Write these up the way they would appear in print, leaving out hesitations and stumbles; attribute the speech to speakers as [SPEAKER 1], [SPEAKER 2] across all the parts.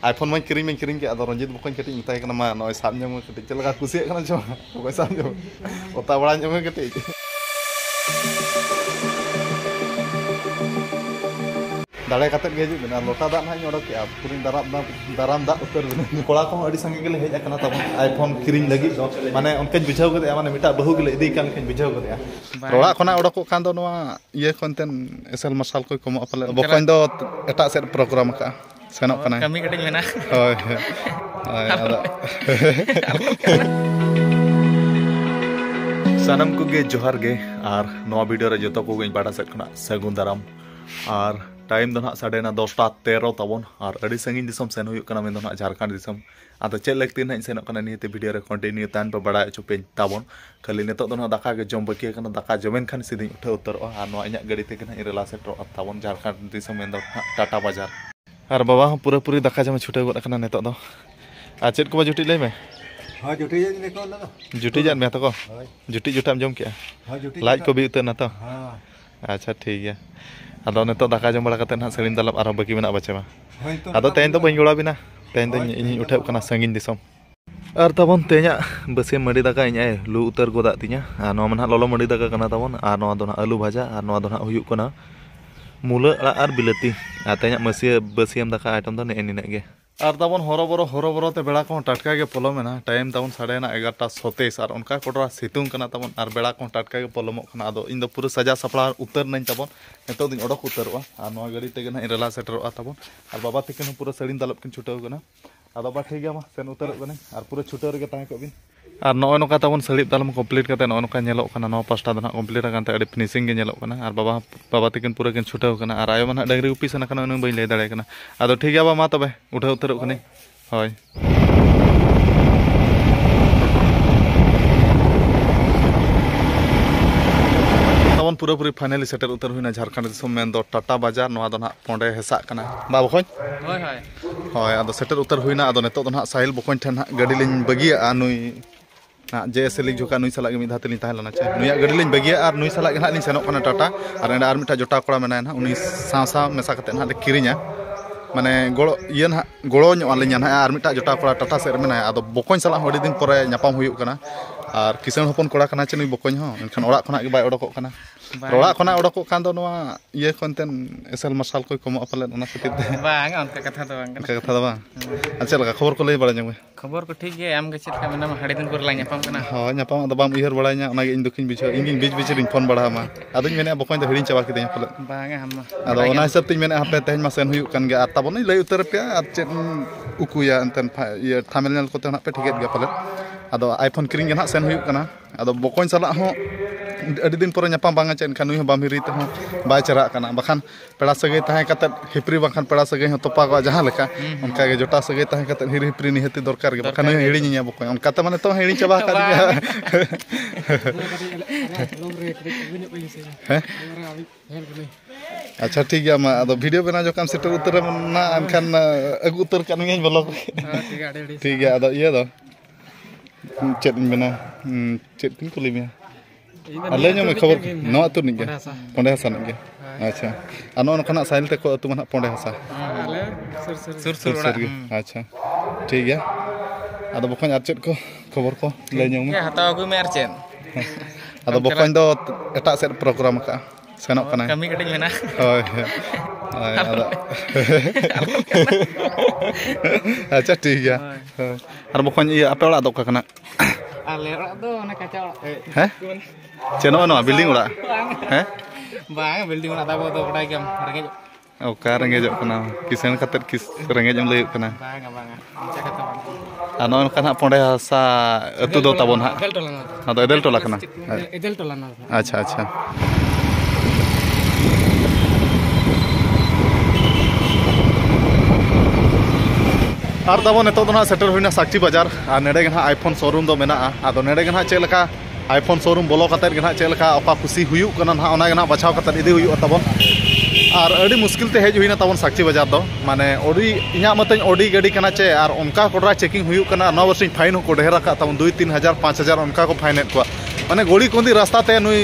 [SPEAKER 1] iPhone main kirim ke ado Ranjit bukan ketik minta kena mah noi sabnya mau ketik celaka kusiak kana cuma bukan sabnya otak balanya mau ketik dale katet ge benar lota dak nah nyodok ya puring daram dak utar benar kola ko adi sange gele hej akana tabon iPhone kirim lagi mane onken bujhau kate mane mita bahu gele idi kan ken bujhau kate rola khona odok kan do noa iye konten esel masal ko komo apale bokon do etak set program ka senok kana
[SPEAKER 2] kami kadang mena
[SPEAKER 1] hoi ada sanam ko ge johar ge ar noa video re joto ko gein bada set khona sagun daram ar time दो ना साढ़े ना 10:13 तबन और अड़ी संगीन दिसम सेन हुई कना में दो ना झारखंड दिसम आतो चेक लगती ना सेन कना नियते वीडियो रे कंटिन्यू तान पे बड़ा चो पे तबन खाली नेतो दो ना दाका के जम बकी कना दाका जमेन खान सीधी उठे उतर आ नो इना गाड़ी ते कना इरेला सेटर तबन झारखंड दिसम में दो टाटा बाजार और बाबा पूरा पूरी दाका जम छुटे गो कना नेतो दो आ चेत को जुटी ले में
[SPEAKER 3] हां जुटी ने को ना
[SPEAKER 1] जुटी जान में तो को जुटी जुटाम जम के
[SPEAKER 3] हां जुटी
[SPEAKER 1] लाइट को भी उतर ना तो
[SPEAKER 3] हां
[SPEAKER 1] अच्छा ठीक है आदो नेतो दाका जम बड़ा कते ना सलीम दलब आरो बाकी मेना बचे मा आदो तेन तो बइन गोड़ा बिना तेन तो इन उठे कना संगिन दिसम और तबन तेया बसे मडी दाका इन लू उतर गोदा तिया आ नो मन ललो मडी दाका कना तबन आ नो दो ना आलू भाजा आ नो दो ना हुयु कना मुला आर बिलाती आ तेया मसिया बसियम दाका आइटम दो ने एनिने गे और तबन हरोबरो ते बेड़ा को टटका के पलम ना टाइम तबन 11:27 और उनका कोटरा सितुंग कना तबन और बेड़ा को टटका के पलमो कना आदो इन दो पूरा सजा सपड़ा उतर नई तबन नेतो दिन ओडक उतरवा आ नो गाड़ी ते ना इरेला सेटरवा तबन और बाबा तिकन पूरा सड़ीन दलब किन छुटाव कना आदो बा ठीक गया मा सेन उतर कने और पूरा छुटाव रे ताहे को बिन और नो नोका तबन सड़ीब दालम कंप्लीट कते नो नोका नेलो कना नो पास्टा दना कंप्लीट कानते अडी फिनिशिंग गे नेलो कना और बाबा तिकन पूरा किन छुटाव कना और आयो मन डंगरी उपी सना कना उन बई ले दाड़े कना आदो ठीक गया बा मा तबे उठे उतर कने होय तबन पूरा पूरी फाइनली सेटल उतर हुईना झारखंड दिसम में दो टाटा बाजार नोआ दो ना पोंडे हेसा कना बा बखोन
[SPEAKER 2] होय होय
[SPEAKER 1] होय आदो सेटल उतर हुईना आदो नेतो दो ना साहिल बखोन ठन गाड़ी लिन बगिया नुई ना जे सेलिक जोका नुई सला मिद हाते लिन ताहेलना चे नुया गाड़ी लिन बगिया और नुई सला ना लिन सेनोक कना टाटा और एंड आर मिटा जोटा कोड़ा मेना ना उनी सा मेसा कते ना ले किरिnya माने गोड़ो ये ना गोड़ो आलिना ना और मिटा जोटा कोड़ा टाटा से मेना आदो बकोन सला हडी दिन परे न्यापाम हुयु कना और किसान हपन कोड़ा कना चे नुई बकोन हो एनखान ओड़ा खना के बाय ओडोक कना रोड़ा खना ओडोक कान दो नोआ ये कंटेन एसएल मसाल को कमो अपले ओना खातिर
[SPEAKER 2] बांग उनका कथा तो बांग
[SPEAKER 1] कथा दो बा अच्छा लगा खबर को लई बड़ा जंगे
[SPEAKER 2] खबर को ठीक है आम के चेत का मेना हडी दिन पर ला न्यापाम कना
[SPEAKER 1] हो न्यापाम द बाम उहर बड़ाइना ओना गे इन दुखिन बिछो इन बीच रिन फोन बड़ा मा आदुñ मेने बकोन दो हिडिन चाबा किदें अपले
[SPEAKER 2] बांग हम
[SPEAKER 1] आदो ओना हिसाब तिñ मेने हापे तेहन मा सेन हुयु कान गे आ ताबोन लई उतर पे आ चेत उकुया अंतन ये थामेल को ते ना पे ठिकेत गे अपले आदो आईफोन किरिंग गे ना सेन हुयु कना आदो बकोन सला हो अड़ी दिन पर न्यापाम बांगा चेन खान नुई बाम हिरी ते हो बाय चरा कना बखान पेड़ा सगे ताहे कते हिप्री बखान पेड़ा सगे हो तोपा को जहां लेका उनका गे जोटा सगे ताहे कते हिरी हिप्री निहती दरकार गे बखान हिड़ी निया बको उनका ते माने तो हिड़ी चबा का अच्छा ठीक है मा आदो वीडियो बना जो काम सेटर उतर ना अनखान अगु उतर कान गे ब्लॉग ठीक है आदो ये दो चेत बना चेत पिन को लेमिया अले में खबर नो अतु निगे पोंडे हसा निगे अच्छा अनो नखना साइल ते को अतु मना पोंडे हसा
[SPEAKER 2] अले सुर
[SPEAKER 1] अच्छा ठीक है आदो बखन आर चेत को खबर को ले ᱧᱚᱜ ᱢᱮ
[SPEAKER 2] हताव को मेर चेन
[SPEAKER 1] आदो बखन दो एटा सेट प्रोग्राम का सेनोक कना
[SPEAKER 2] कमी कटिंग मेना
[SPEAKER 1] होय आदो अच्छा ठीक है और बखन ये आपे ओड़ा दो कना
[SPEAKER 2] आले ओड़ा दो ना काचा
[SPEAKER 1] हैं चेनो नो बिल्डिंग ओड़ा हैं
[SPEAKER 2] बांग बिल्डिंग ओड़ा दाबो दो बड़ा गम रंगे
[SPEAKER 1] ओका रंगे जो कना किसन खातिर किस रंगे जम लई कना
[SPEAKER 2] बांग अच्छा कथा बांग
[SPEAKER 1] आनो कना पोंडे हसा अतु दो तबन हा
[SPEAKER 2] एदल टोला
[SPEAKER 1] आदो एदल टोला कना
[SPEAKER 2] एदल टोला ना
[SPEAKER 1] अच्छा अच्छा और तबो नेतो दो ना सेटर हुइना साक्षी बाजार आ नेडे गना आईफोन शोरूम दो मेना आदो नेडे गना चेलका आईफोन शोरूम बोलो कतर गना चेलका ओका खुशी हुयु कना ना ओना गना बचाव कतर इदी हुयु तबन और अड़ी मुश्किल ते हेज हुइना तबन साक्षी बाजार दो माने ओडी इना मतन ओडी गाड़ी कना चे और उनका कोडरा चेकिंग हुयु कना 9 वर्ष फाइन को ढेर रखा तबन 2-3 हजार 5 हजार उनका को फाइनेट को माने गोड़ी कोंदी रास्ता ते नुई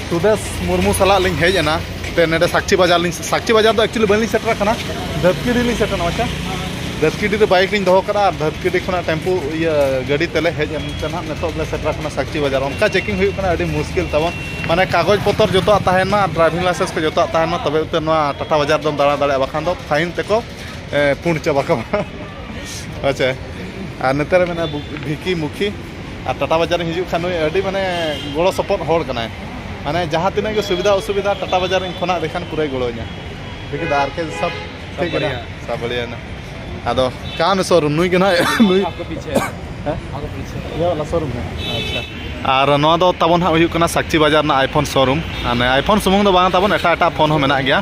[SPEAKER 1] सुदेश मुर्मू सला लिंग हेज ना ते नेडे साक्षी बाजार तो एक्चुअली बनी सेटर कना धबकिरी लिंग सेटर अच्छा धतकीडी रे बाइक लिंग दोहो करा धतकीडी खना टेम्पो ये गाड़ी तेले हेज एमते ना नेतो ले सेटरा खना साक्षी बाजार उनका चेकिंग हुई कना अडी मुश्किल तबन माने कागज पत्र जोतो ताहेन मा ड्राइविंग लाइसेंस को जोतो ताहेन मा तबे उते नवा टाटा बाजार दम दाड़ा दाड़ा बखान दो फाइन तेको पूर्ण चाबा का अच्छा आ नेतर मेना भिकी मुखी आ टाटा बाजार हिजु खान अडी माने गड़ो सपोर्ट होड़ कना माने जहां तिना के सुविधा असुविधा टाटा बाजार खना देखान पूरा गड़ो냐 देखि दार के सब ठीक है सब बढ़िया ना आदो कान शोरूम नुई के ना नुई
[SPEAKER 2] आपको पीछे है आपको पीछे
[SPEAKER 1] ये वाला शोरूम है अच्छा और नवा दो तबन हा हुई कना साक्षी बाजार ना आईफोन शोरूम आने आईफोन सुमुंग दो बांग तबन एटा एटा फोन हो मेना गया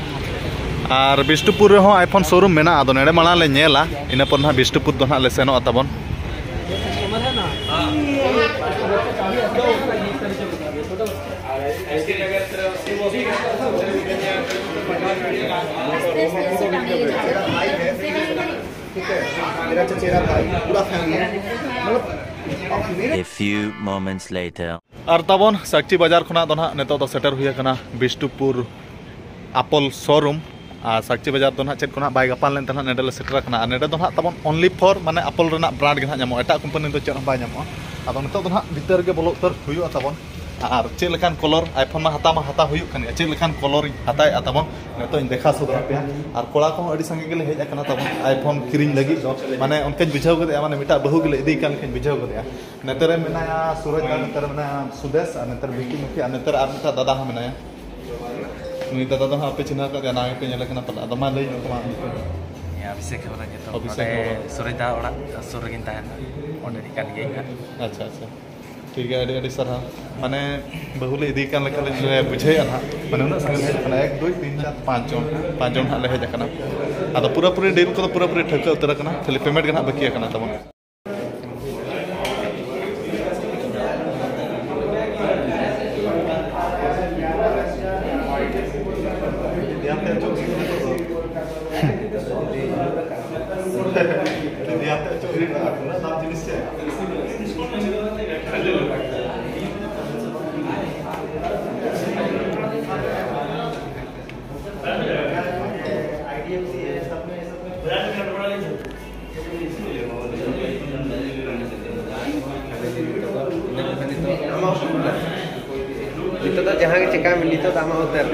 [SPEAKER 1] और बिष्टुपुर रे हो आईफोन शोरूम मेना आदो नेडे माला ले नेला इना पर ना बिष्टुपुर दो ना ले सेनो तबन
[SPEAKER 4] A few moments later.
[SPEAKER 1] और तबन साक्षी बाजार खुना दो ना नेतो तो सेटर हुई कना बिष्टुपुर एप्पल शोरूम और साक्षी बाजार दो ना चेक कोना बाय गपाल लेन तना नेडे ले सेटर कना नेडे दो ना तबन ओनली फॉर माने एप्पल रेना ब्रांड गे ना ᱧᱟᱢᱚᱜ एटा कंपनी दो चेक बाय ᱧᱟᱢᱚᱜ आदो नेतो दो ना भीतर गे बोलो तर हुई तबन और चे लेखान कलर आईफोन में हाता हुई कन चे लेखान कलर हाता तबन नेतो इन देखा सुदरा पे और कोड़ा को अडी संगे गेले हेज कना तबन आईफोन किरिंग लगी माने उनके बुझाव गदे माने मिटा बहु गेले इदी कान के बुझाव गदे नेतरे मेनाया सूरज दा नेतर मेना सुदेश और नेतर बिकी मुखी और नेतर आर मिटा दादा हा मेनाया नुई दादा दो आपे चिन्हा का जाना पे नेले कना पला दमा लई नो कमा
[SPEAKER 2] या अभिषेक वाला जो तो
[SPEAKER 1] अभिषेक वाला।
[SPEAKER 2] सुरेदा ओड़ा सुर गिन ताहन ओंडे निकाल गई
[SPEAKER 1] अच्छा अच्छा ठीक है अडी अडी सरहा माने बहुले इदी कान लेका ले बुझे ना माने उना संग हेज कना 1 2 3 4 5 जन हा ले हेज कना आदो पूरा पूरी डील को पूरा पूरी ठका उतर कना खाली पेमेंट गना बाकी कना तबन
[SPEAKER 3] Itu tuh jangan cekam itu sama hotel.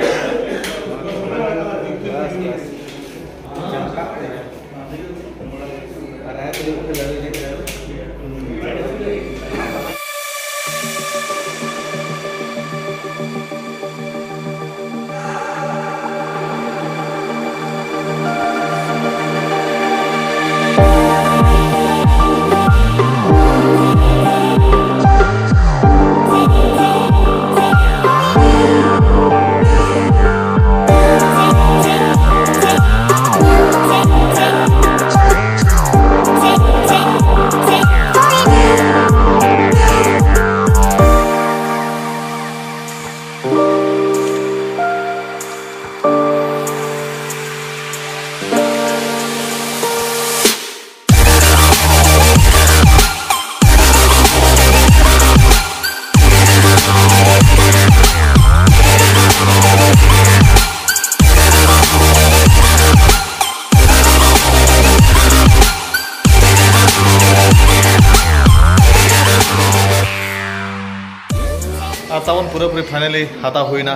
[SPEAKER 3] तबन पूरा पूरी फाइनली हाता हुईना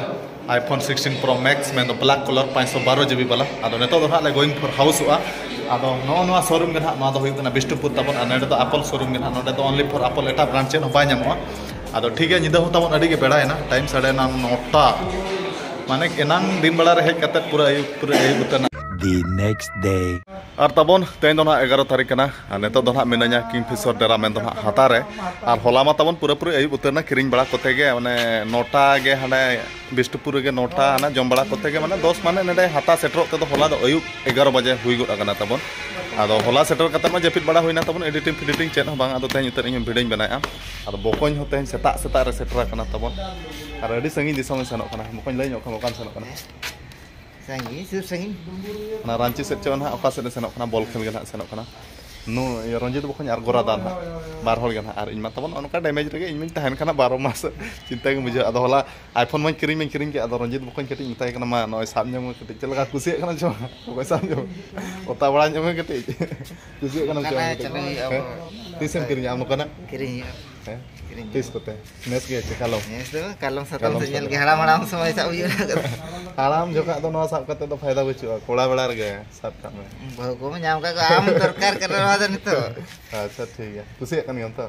[SPEAKER 3] आईफोन 16 प्रो मैक्स में ब्लैक कलर 512 GB वाला आदो नेतो दो हाले गोइंग फॉर हाउस हुआ आदो नो शोरूम गे ना दो हुई बिष्टुपुर तबन नेडे दो एप्पल शोरूम गे ना नोडे दो only for Apple Etah brand chain by ᱧᱟᱢᱚᱜᱼᱟ आदो ठीक है निदा हो तबन अडी गे बेड़ायना टाइम 9:30 माने एनांग दिन बेड़ा रे हेज कते पूरा आयु उतना
[SPEAKER 4] The next day.
[SPEAKER 1] और तबन तेन दो 11 तारीख कना नेतो दो मिनाया किंगफिशर डेरा में दो हातारे और होला मा तबन पूरा पूरी आयु उतरना किरिंग बड़ा कोते गे माने 9टा गे हाने बिष्टुपुर गे 9टा हाना जम बड़ा कोते गे माने 10 माने नेडे हाता सेटरो ते होला दो आयु 11 बजे हुई गो अगना तबन आदो होला सेटर कते मा जपित बड़ा हुईना तबन एडिटिंग चेन हो बांग आदो तेन उतर इन भिडियो बनाया आदो बोकोñ हो तेन सेता रे सेटर कना तबन और अडी संगी दिसम सेनो कना बोकोñ लई ᱧᱚᱜ खान सेनो कना
[SPEAKER 3] Sangi, siap sangi.
[SPEAKER 1] ना रांची से चोन हा ओका से सेनो कना बॉल खेल गे ना सेनो कना
[SPEAKER 3] नो रंजित बखन और गोरा दान बार हल गना और इन मा तबन अनका डैमेज रगे इन मिन तहन खाना 12 मास चिंता के मुझे अदो हला आईफोन मन किरिंग के अदो रंजित बखन कटी मिताय kana मा नय साब जम कटी चलगा कुसिया kana जो ओके साब जम ओता बड़ा जम कटी कुसिया kana जो तीसम किरिंग आम kana
[SPEAKER 5] किरिंग
[SPEAKER 3] तीस कोते नेस के कालो
[SPEAKER 5] नेस दो कालम सातम से नेल के हराम हराम समय साब यो
[SPEAKER 3] आराम जोका दो नो साब कते तो फायदा बचुआ कोड़ा बेला रगे साब का में
[SPEAKER 5] बहु को नाम का आम दरकार कर रहा था नितो
[SPEAKER 3] अच्छा ठीक है कुसिया कन गन तो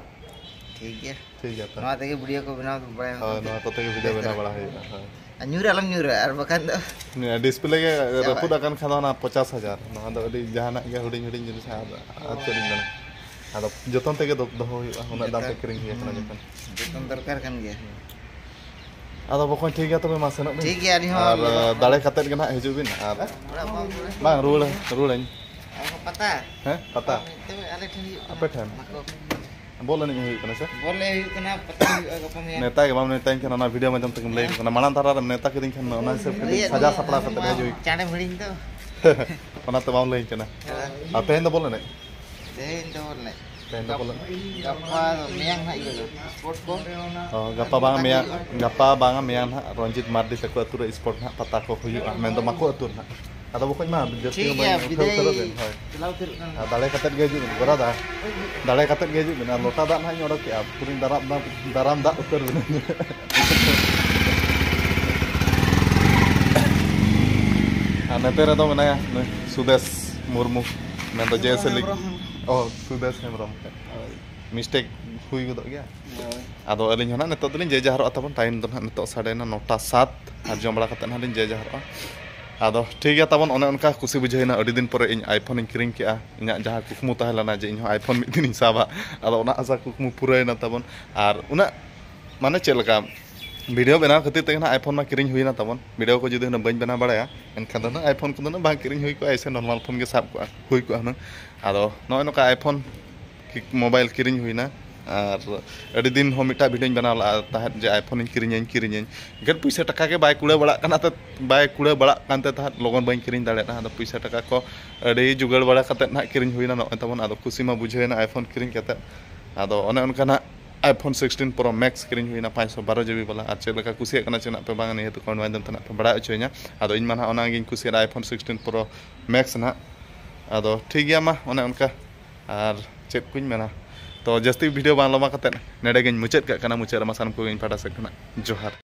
[SPEAKER 5] ठीक है
[SPEAKER 3] तो
[SPEAKER 5] नवा तके वीडियो को बनाओ बड़ा
[SPEAKER 3] हां नवा तो तके वीडियो बना बड़ा है हां
[SPEAKER 5] न्यूर आलम न्यूर और बखान दो
[SPEAKER 3] डिस्प्ले के रपुद अकन खाना ना 50000 नवा दो अडी जहाना के हुडिंग हुडिंग जिनिस आ चलिंग दना आदो जतन तके दो हुआ उना दाम पे किरिंग हिया kana जतन
[SPEAKER 5] जतन दरकार kan गया
[SPEAKER 3] आदो बखन ठीक है तबे मा सेनक
[SPEAKER 5] ठीक है आनी हो
[SPEAKER 3] और दाड़े खाते के ना हिजु बिन और बांग रूल
[SPEAKER 5] पता
[SPEAKER 3] हैं पता
[SPEAKER 5] तबे आले ठन
[SPEAKER 3] आपे ठन बोल नहीं हुई कना से
[SPEAKER 5] बोले हुई कना पता गप में
[SPEAKER 3] नेता के बाम नेता के ना वीडियो माध्यम तक लई कना माना तारा नेता के दिन खन ना सब सजा सपड़ा कते हिजु
[SPEAKER 5] चाणे भड़िन तो
[SPEAKER 3] ओना तो बाम लई कना आ तेन तो बोल नहीं
[SPEAKER 5] तेन तो बोले
[SPEAKER 3] तेन तो बोल
[SPEAKER 5] गप्पा मेयang ha iyo sport ko
[SPEAKER 3] गप्पा बांगा मेयang ना रंजित मार्डी तक अतुर स्पोर्ट ना पता को हुई मेन तो माको अतुर ना आदो बखन मा जति
[SPEAKER 5] चलाव फिर
[SPEAKER 3] दाले कतत गे जुन गोरा दा दाले कतत गे जुन ना लोटा दा ना ओडो के पुरिन दाराम दा उतर बिन नते रे दो मनाया सुदेश मुर्मू मैं तो जैसे लिख ओ सुदेश हेमरम मिस्टेक हुई गदो गया आदो अलिन होना नतो दलिन जे जहरो तबन टाइम दो नतो 9:07 और जम बड़ा कते ना दिन जे जहरो आदो ठीक है तबन ओने उनका खुशी बुझेना अडी दिन पर इन आईफोन इन किरिंग के इना जहां कुकमु तहलाना जे इन आईफोन मिद दिन साबा आदो ओना आशा कुकमु पुरायना तबन और उना माने चेलका वीडियो बना खातिर तक आईफोन में किरिंग हुई ना तबन वीडियो को जुदी बन बना बड़ा एनखान ना आईफोन को ना किरिंग हुई को ऐसे नॉर्मल फोन के साब को हुई को ना आदो नय नका आईफोन मोबाइल किरिंग हुई ना और अड़ी दिन हो मिटा वीडियो बना तहत जे आईफोन किरिंग गट पैसा टका के बाय कुड़ा बड़ा कना त बाय कुड़ा बड़ा कानते तहत लगन बाई किरिंग दाड़े ना पैसा टका को अड़ी जुगाड़ बड़ा कते ना किरिंग हुई ना नय तबन आदो खुशी मा बुझेना आईफोन किरिंग कते आदो ओने उनका ना आईफोन 16 प्रो मैक्स किरिंग हुई ना 512 GB वाला और चेक लगा कुसिया कना चेना पे बांग नहीं तो कौन माध्यम तना पे बड़ा अचोइना आदो इन माना ओना गिन कुसिया आईफोन 16 प्रो मैक्स ना आदो ठीक गया मा ओने उनका और चेक कुछ मेना तो जस्ती वीडियो बांग लमा कते नेडे गिन मुचेत का कना मुचेत मा सानम को गिन फाटा सकना जोहार।